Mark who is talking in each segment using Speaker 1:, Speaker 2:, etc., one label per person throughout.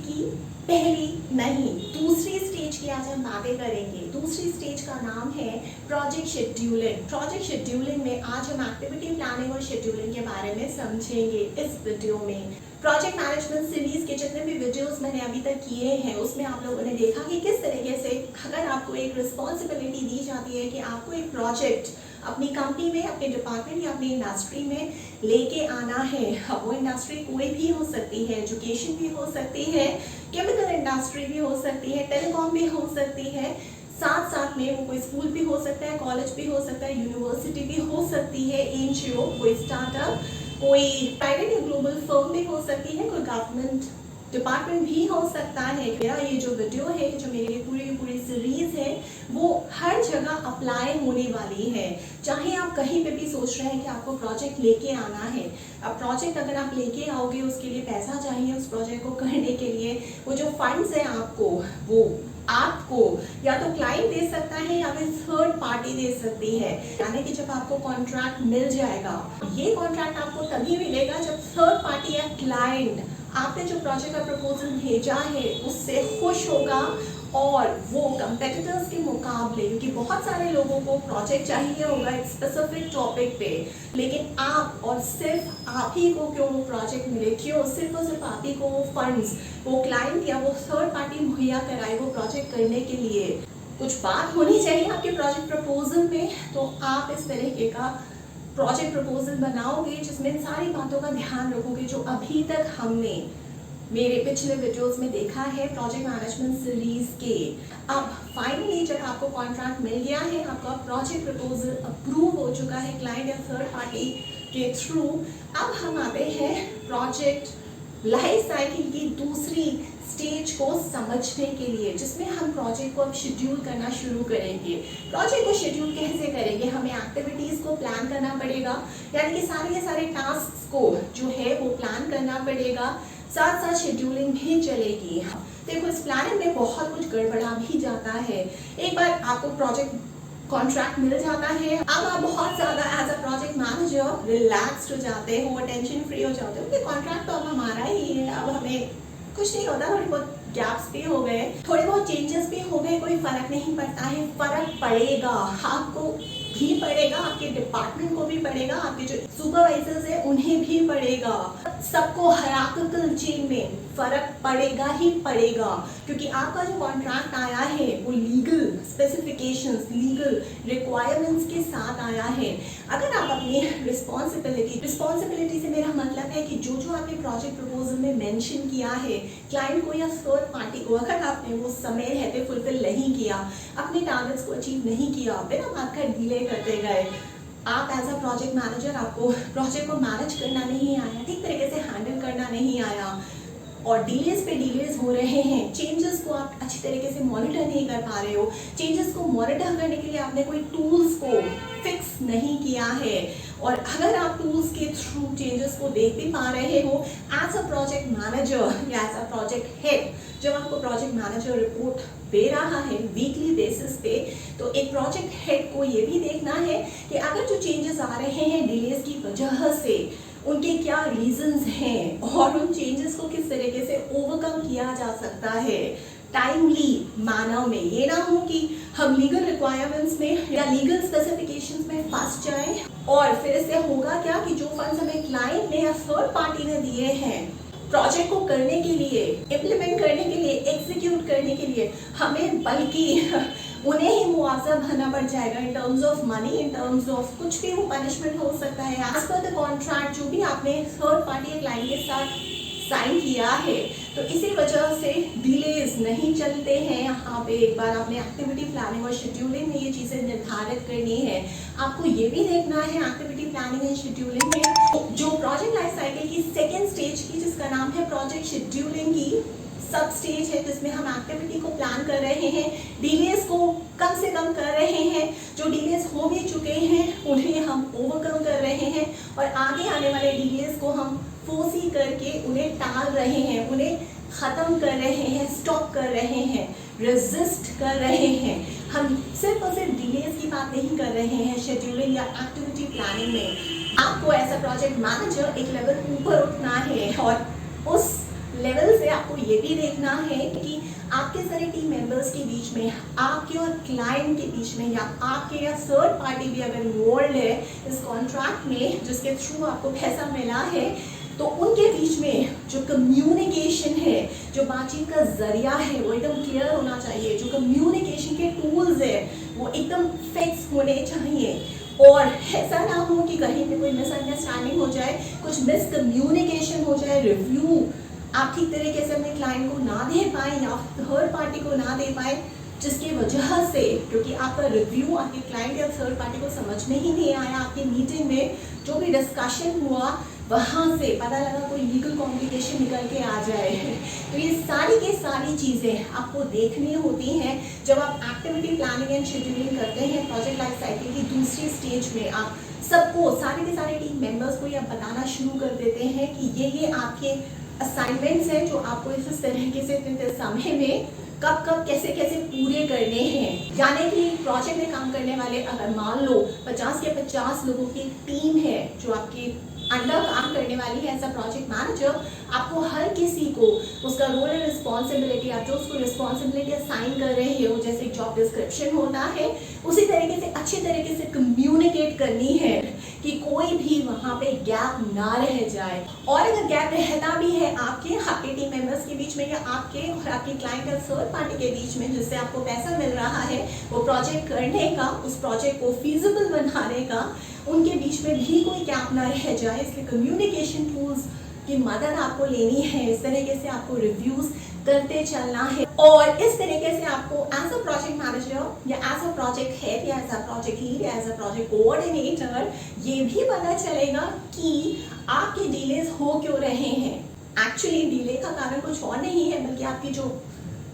Speaker 1: की पहली नहीं दूसरी स्टेज की आज हम बातें करेंगे। दूसरी स्टेज का नाम है प्रोजेक्ट शेड्यूलिंग। प्रोजेक्ट शेड्यूलिंग में आज हम एक्टिविटी प्लानिंग और शेड्यूलिंग के बारे में समझेंगे इस वीडियो में। प्रोजेक्ट मैनेजमेंट सीरीज के जितने भी वीडियोस मैंने अभी तक किए हैं उसमें आप लोगों ने देखा कि किस तरीके से अगर आपको एक रिस्पॉन्सिबिलिटी दी जाती है कि आपको एक प्रोजेक्ट अपनी कंपनी में, अपने डिपार्टमेंट या अपनी इंडस्ट्री में लेके आना है। अब वो इंडस्ट्री कोई भी हो सकती है, एजुकेशन भी हो सकती है, केमिकल इंडस्ट्री भी हो सकती है, टेलीकॉम भी हो सकती है, साथ साथ में वो कोई स्कूल भी हो सकता है, कॉलेज भी हो सकता है, यूनिवर्सिटी भी हो सकती है, एनजीओ, कोई स्टार्टअप, कोई प्राइवेट या ग्लोबल फर्म भी हो सकती है, कोई गवर्नमेंट डिपार्टमेंट भी हो सकता है। मेरा ये जो वीडियो है, जो मेरी पूरी सीरीज है, वो हर जगह अप्लाई होने वाली है। चाहे आप कहीं पे भी सोच रहे हैं कि आपको प्रोजेक्ट लेके आना है, अब प्रोजेक्ट अगर आप लेके आओगे उसके लिए पैसा चाहिए, उस प्रोजेक्ट को करने के लिए वो जो फंड्स है वो आपको या तो क्लाइंट दे सकता है या फिर थर्ड पार्टी दे सकती है। यानी कि जब आपको कॉन्ट्रैक्ट मिल जाएगा, ये कॉन्ट्रैक्ट आपको तभी मिलेगा जब थर्ड पार्टी या क्लाइंट आपने जो प्रोजेक्ट का प्रपोजल भेजा है उससे खुश होगा और वो कंपेटिटर्स के मुकाबले, क्योंकि बहुत सारे लोगों को प्रोजेक्ट चाहिए होगा एक स्पेसिफिक टॉपिक पे, लेकिन आप और सिर्फ आप ही को क्यों वो प्रोजेक्ट मिले, क्यों सिर्फ और सिर्फ आप ही को वो फंड्स, वो क्लाइंट या वो थर्ड पार्टी मुहैया कराए वो प्रोजेक्ट करने के लिए। कुछ बात होनी चाहिए आपके प्रोजेक्ट प्रपोजल में, तो आप इस तरीके का प्रोजेक्ट प्रपोजल बनाओगे जिसमें इन सारी बातों का ध्यान रखोगे जो अभी तक हमने मेरे पिछले वीडियोस में देखा है प्रोजेक्ट मैनेजमेंट सीरीज के। अब फाइनली जब आपको कॉन्ट्रैक्ट मिल गया है, आपका प्रोजेक्ट प्रपोजल अप्रूव हो चुका है क्लाइंट या थर्ड पार्टी के थ्रू, अब हम आते हैं प्रोजेक्ट लाइफ साइकिल की दूसरी स्टेज को समझने के लिए, जिसमें हम प्रोजेक्ट को अब शेड्यूल करना शुरू करेंगे। प्रोजेक्ट को शेड्यूल कैसे करेंगे? हमें एक्टिविटीज को प्लान करना पड़ेगा, यानी कि सारे के सारे टास्क को जो है वो प्लान करना पड़ेगा, साथ साथ शेड्यूलिंग भी चलेगी। देखो, इस प्लानिंग में बहुत कुछ गड़बड़ा भी जाता है। एक बार आपको प्रोजेक्ट कॉन्ट्रैक्ट मिल जाता है, अब आप बहुत ज़्यादा as a project manager relaxed हो जाते हो, टेंशन फ्री हो जाते हो कि कॉन्ट्रैक्ट तो अब हमारा ही है, अब हमें कुछ नहीं होता, थोड़ी बहुत गैप्स भी हो गए, थोड़े बहुत चेंजेस भी हो गए, कोई फर्क नहीं पड़ता है। फर्क पड़ेगा, आपको भी पड़ेगा, आपके डिपार्टमेंट को भी पड़ेगा, आपके जो सुपरवाइजर्स है उन्हें भी पड़ेगा, सबको हायरार्किकल चेन में फर्क पड़ेगा ही पड़ेगा, क्योंकि आपका जो कॉन्ट्रैक्ट आया है वो लीगल स्पेसिफिकेशंस, लीगल रिक्वायरमेंट्स के साथ आया है। अगर आप अपनी रिस्पॉन्सिबिलिटी से मेरा मतलब है कि जो जो आपने प्रोजेक्ट प्रपोजल में मेंशन किया है क्लाइंट को या थर्ड पार्टी को, अगर आपने वो समय रहते फुलफिल नहीं किया, अपने टारगेट्स को अचीव नहीं किया, बिना बात का डिले करते गए, आप एज अ प्रोजेक्ट मैनेजर आपको प्रोजेक्ट को मैनेज करना नहीं आया, ठीक तरीके से हैंडल करना नहीं आया और डिलेज पे डिलेज हो रहे हैं, चेंजेस को आप अच्छी तरीके से मॉनिटर नहीं कर पा रहे हो, चेंजेस को मॉनिटर करने के लिए आपने कोई टूल्स को फिक्स नहीं किया है, और अगर आप टूल्स के थ्रू चेंजेस को देख भी पा रहे हो एज अ प्रोजेक्ट मैनेजर या एज अ प्रोजेक्ट हेड, जब आपको प्रोजेक्ट मैनेजर रिपोर्ट दे रहा है वीकली बेसिस पे, तो एक प्रोजेक्ट हेड को ये भी देखना है कि अगर जो चेंजेस आ रहे हैं डिलेज की वजह से उनके क्या रीजंस हैं और उन चेंजेस को किस तरीके से ओवरकम किया जा सकता है टाइमली मैनर में। ये ना हो कि हम लीगल रिक्वायरमेंट्स में या लीगल स्पेसिफिकेशंस में फंस जाएं और फिर इससे होगा क्या कि जो फंड्स हमें क्लाइंट ने या थर्ड पार्टी ने दिए हैं प्रोजेक्ट को करने के लिए, इम्प्लीमेंट करने के लिए, एग्जीक्यूट करने के लिए, हमें बल्कि उन्हें ही मुआवजा भरना पड़ जाएगा in terms of money, in terms of कुछ भी वो पनिशमेंट हो सकता है एज पर द कॉन्ट्रैक्ट जो भी आपने थर्ड पार्टी या क्लाइंट के साथ साइन किया है। तो इसी वजह से डिलेज नहीं चलते हैं। यहाँ पे एक बार आपने एक्टिविटी प्लानिंग और शेड्यूलिंग में ये चीज़ें निर्धारित करनी है। आपको ये भी देखना है एक्टिविटी प्लानिंग एंड शेड्यूलिंग में जो प्रोजेक्ट लाइफ साइकिल की सेकेंड स्टेज की, जिसका नाम है प्रोजेक्ट शेड्यूलिंग की सब स्टेज है, जिसमें हम एक्टिविटी को प्लान कर रहे हैं, डिलेज को कम से कम कर रहे हैं, जो डिलेज हो भी चुके हैं उन्हें हम ओवरकम कर रहे हैं और आगे आने वाले डिलेज को हम फोर्सी करके उन्हें टाल रहे हैं, उन्हें ख़त्म कर रहे हैं, स्टॉप कर रहे हैं, रेजिस्ट कर रहे हैं। हम सिर्फ और सिर्फ डिलेज की बात नहीं कर रहे हैं शेड्यूलिंग या एक्टिविटी प्लानिंग में। आपको एज अ प्रोजेक्ट मैनेजर एक लेवल ऊपर उठना है और उस लेवल से आपको ये भी देखना है कि आपके सारे टीम मेंबर्स के बीच में, आपके और क्लाइंट के बीच में, या आपके या थर्ड पार्टी भी अगर इन्वॉल्व है इस कॉन्ट्रैक्ट में जिसके थ्रू आपको पैसा मिला है, तो उनके बीच में जो कम्युनिकेशन है, जो बातचीत का जरिया है, वो एकदम क्लियर होना चाहिए। जो कम्युनिकेशन के टूल्स है वो एकदम फिक्स होने चाहिए, और ऐसा ना हो कि कहीं पे कोई मिसअंडरस्टैंडिंग हो जाए, कुछ मिसकम्युनिकेशन हो जाए, रिव्यू आप ठीक तरीके से अपने क्लाइंट को ना दे पाए या थर्ड पार्टी को ना दे पाए, जिसकी वजह से, क्योंकि आपका रिव्यू आपके क्लाइंट या थर्ड पार्टी को समझ में ही नहीं आया, आपकी मीटिंग में जो भी डिस्कशन हुआ वहाँ से पता लगा कोई लीगल कॉम्प्लिकेशन निकल के आ जाए। तो ये सारी की सारी चीज़ें आपको देखनी होती हैं जब आप एक्टिविटी प्लानिंग एंड शेड्यूलिंग करते हैं। प्रोजेक्ट लाइफ साइकिल की दूसरी स्टेज में आप सबको, सारे के सारे टीम मेंबर्स को ये बताना शुरू कर देते हैं कि ये आपके असाइनमेंट्स हैं जो आपको इस तरीके से इतने समय में कब कब कैसे कैसे पूरे करने हैं। यानी कि प्रोजेक्ट में काम करने वाले अगर मान लो 50 के 50 लोगों की टीम है जो आपकी अंडर काम करने वाली है एज अ प्रोजेक्ट मैनेजर, आपको हर किसी को उसका रोल एंड रिस्पॉन्सिबिलिटी, आप जो उसको रिस्पॉन्सिबिलिटी असाइन कर रहे हो, जैसे जॉब डिस्क्रिप्शन होता है, उसी तरीके से अच्छी तरीके से कम्युनिकेट करनी है कि कोई भी वहाँ पे गैप ना रह जाए। और अगर गैप रहता भी है आपके टीम मेंबर्स के बीच में या आपके और आपके क्लाइंट और थर्ड पार्टी के बीच में, जिससे आपको पैसा मिल रहा है वो प्रोजेक्ट करने का, उस प्रोजेक्ट को फीजिबल बनाने का, उनके बीच में भी कोई गैप ना रह जाए, इसलिए कम्युनिकेशन टूल्स की मदद आपको लेनी है। इस तरीके से आपको रिव्यूज करते चलना है, और इस तरीके से आपको एज अ प्रोजेक्ट मैनेजर या एज अ प्रोजेक्ट हेड या एज अ प्रोजेक्ट लीड या एज अ प्रोजेक्ट कोऑर्डिनेटर ये भी पता चलेगा कि आपके डिलेज हो क्यों रहे हैं। एक्चुअली डिले का कारण कुछ और नहीं है, बल्कि आपकी जो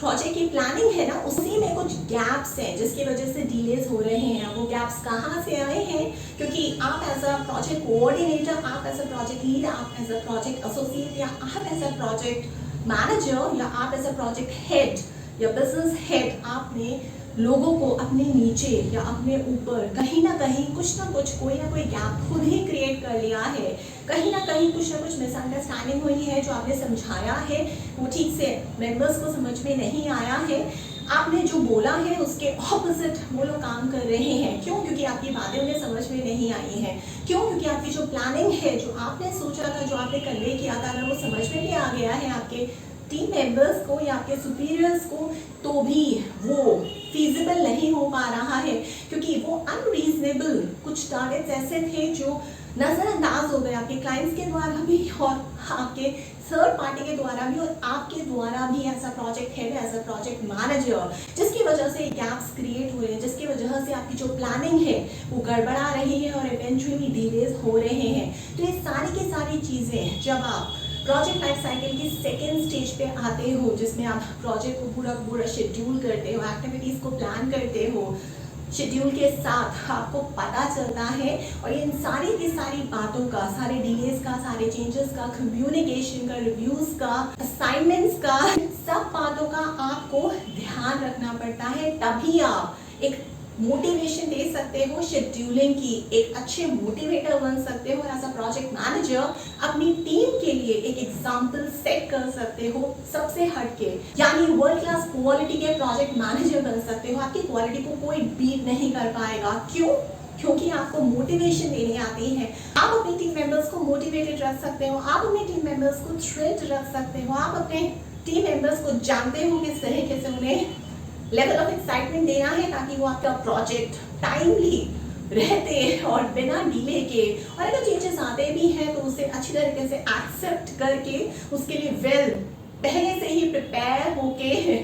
Speaker 1: प्रोजेक्ट की प्लानिंग है ना, उसी में कुछ गैप्स हैं जिसकी वजह से डिलेज हो रहे हैं। वो गैप्स कहाँ से आए हैं? क्योंकि आप एज अ प्रोजेक्ट कोऑर्डिनेटर, आप एज अ प्रोजेक्ट लीड, आप एज अ प्रोजेक्ट एसोसिएट, या आप एज अ प्रोजेक्ट मैनेजर, या आप एज अ प्रोजेक्ट हेड या बिजनेस हेड, आपने लोगों को अपने नीचे या अपने ऊपर कहीं ना कहीं कुछ ना कुछ, कोई ना कोई गैप खुद ही क्रिएट कर लिया है। कहीं ना कहीं कुछ ना कुछ मिसअंडरस्टैंडिंग हुई है, जो आपने समझाया है वो ठीक से मेंबर्स को समझ में नहीं आया है। आपने जो बोला है उसके ऑपोजिट वो लोग काम कर रहे हैं। क्यों? क्योंकि आपकी बातें उन्हें समझ में नहीं आई हैं। क्यों? क्योंकि आपकी जो प्लानिंग है, जो आपने सोचा था, जो आपने कन्वे किया था, अगर वो समझ में भी आ गया है आपके टीम मेंबर्स को या आपके सुपीरियर्स को, तो भी वो फीजिबल नहीं हो पा रहा है, क्योंकि वो अनरीजनेबल कुछ टारगेट्स ऐसे थे जो नज़रअंदाज हो गए आपके क्लाइंट्स के द्वारा भी और आपके थर्ड पार्टी के द्वारा भी और आपके द्वारा भी as a project head, as a project manager, जिसकी वजह से गैप्स क्रिएट हुए हैं, जिसकी वजह से आपकी जो प्लानिंग है वो गड़बड़ा रही है और इवेंचुअली डिलेज हो रहे हैं। तो ये सारी की सारी चीज़ें जब आप प्रोजेक्ट लाइफ साइकिल की सेकेंड स्टेज पे आते हो, जिसमें आप प्रोजेक्ट को पूरा शेड्यूल करते हो, एक्टिविटीज़ को प्लान करते हो, शेड्यूल के साथ आपको पता चलता है, और इन सारी की सारी बातों का, सारे डिलेज का, सारे चेंजेस का, कम्युनिकेशन का, रिव्यूज का, असाइनमेंट्स का, सब बातों का आपको ध्यान रखना पड़ता है। तभी आप एक मोटिवेशन दे सकते हो शेड्यूलिंग की, एक अच्छे मोटिवेटर बन सकते हो, एज अ प्रोजेक्ट मैनेजर अपनी टीम के लिए एक एग्जाम्पल सेट कर सकते हो सबसे हटके, यानी वर्ल्ड क्लास क्वालिटी के प्रोजेक्ट मैनेजर बन सकते हो। आपकी क्वालिटी को कोई बीट नहीं कर पाएगा। क्यों? क्योंकि आपको मोटिवेशन देनी आती है। आप अपनी टीम मेंबर्स को मोटिवेटेड रख सकते हो, आप अपने टीम मेंबर्स को थ्रिल्ड रख सकते हो, आप अपने टीम मेंबर्स को जानते हो किस तरीके से उन्हें लेवल ऑफ एक्साइटमेंट देना है, ताकि वो आपका प्रोजेक्ट टाइमली रहते और बिना डिले के, और अगर चेंजेस आते भी हैं तो उसे अच्छी तरीके से एक्सेप्ट करके उसके लिए पहले से ही प्रिपेयर होके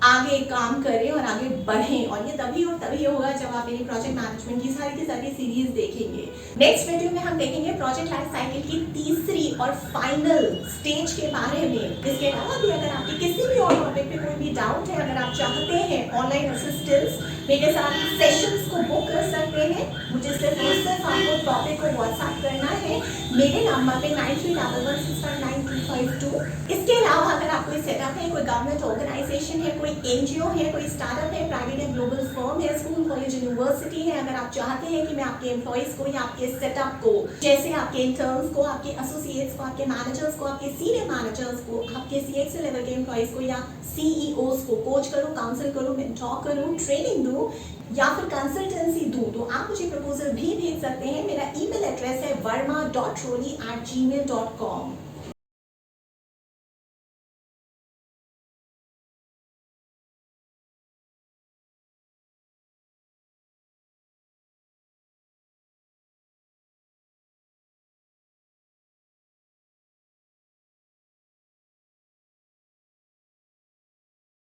Speaker 1: आगे काम करें और आगे बढ़ें। और ये तभी होगा जब आप मेरी प्रोजेक्ट मैनेजमेंट की सारी सीरीज देखेंगे। नेक्स्ट वीडियो में हम देखेंगे प्रोजेक्ट लाइफ साइकिल की तीसरी और फाइनल स्टेज के बारे में। इसके अलावा भी अगर आपके किसी भी और टॉपिक पे कोई भी डाउट है, अगर आप चाहते हैं ऑनलाइन असिस्टेंस मेरे साथ सेशंस को बुक कर सकते हैं। मुझे सिर्फ आपको टॉपिक को व्हाट्सएप करना है मेरे नंबर पे 9311659252। इसके अलावा अगर आपको इस सेटअप है, कोई गवर्नमेंट ऑर्गेनाइजेशन है, कोई एनजीओ है, कोई स्टार्टअप है, प्राइवेट या ग्लोबल फर्म है, स्कूल कॉलेज यूनिवर्सिटी है, अगर आप चाहते हैं कि मैं आपके एम्प्लॉइज को या आपके सेटअप को, जैसे आपके इंटर्न्स को, आपके एसोसिएट्स को, आपके मैनेजर्स को, आपके सीनियर मैनेजर्स को, आपके सीएक्स लेवल के एम्प्लॉइज को या सीईओज को कोच करूं, काउंसिल करूं, मेंटोर करूं, ट्रेनिंग दूं या फिर कंसल्टेंसी दूं, तो आप मुझे प्रपोजल भी भेज सकते हैं। मेरा ईमेल एड्रेस है verma.roli@gmail.com।